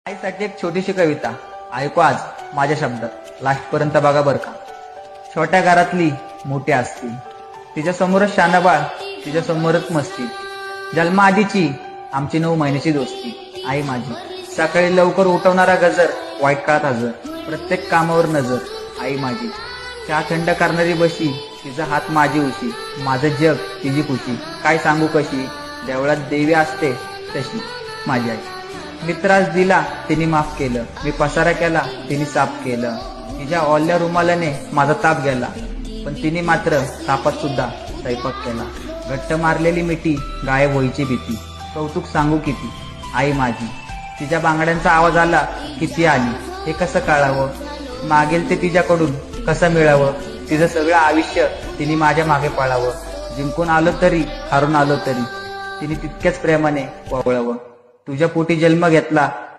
आईसाठी एक छोटीशी कविता ऐकू आज माझ्या शब्दात लास्ट पर्यंत बघा बर का। छोट्या घरातली मोठी असती, तिच्या समोरच शानाबाळ, तिच्या समोरच मस्ती, जन्माआधीची आमची 9 महिन्याची दोस्ती। आई माझी सकाळी लवकर उठवणारा गजर, वाईट काळात हजर, प्रत्येक कामावर नजर। आई माझी चहा थंड करणारी बशी, तिचा हात माझी उशी, माझं जग तिची खुशी, काय सांगू कशी, देवळात देवी असते तशी माझी आई। मी त्रास दिला तिने माफ केलं, मी पसारा केला तिने साफ केलं, तिच्या ओल्या रुमालाने माझा ताप गेला, पण तिने मात्र तापात सुद्धा स्वयंपाक केला। घट्ट मारलेली मिठी, गायब व्हायची भीती, कौतुक सांगू किती आई माझी। तिच्या बांगड्यांचा आवाज आला किती आली, हे कसं कळावं, मागेल ते तिच्याकडून कसं मिळावं, तिचं सगळं आयुष्य तिने माझ्या मागे पळावं, जिंकून आलो तरी हारून आलो तरी तिने तितक्याच प्रेमाने वळवं। तुझ्या पोटी जन्म घेतला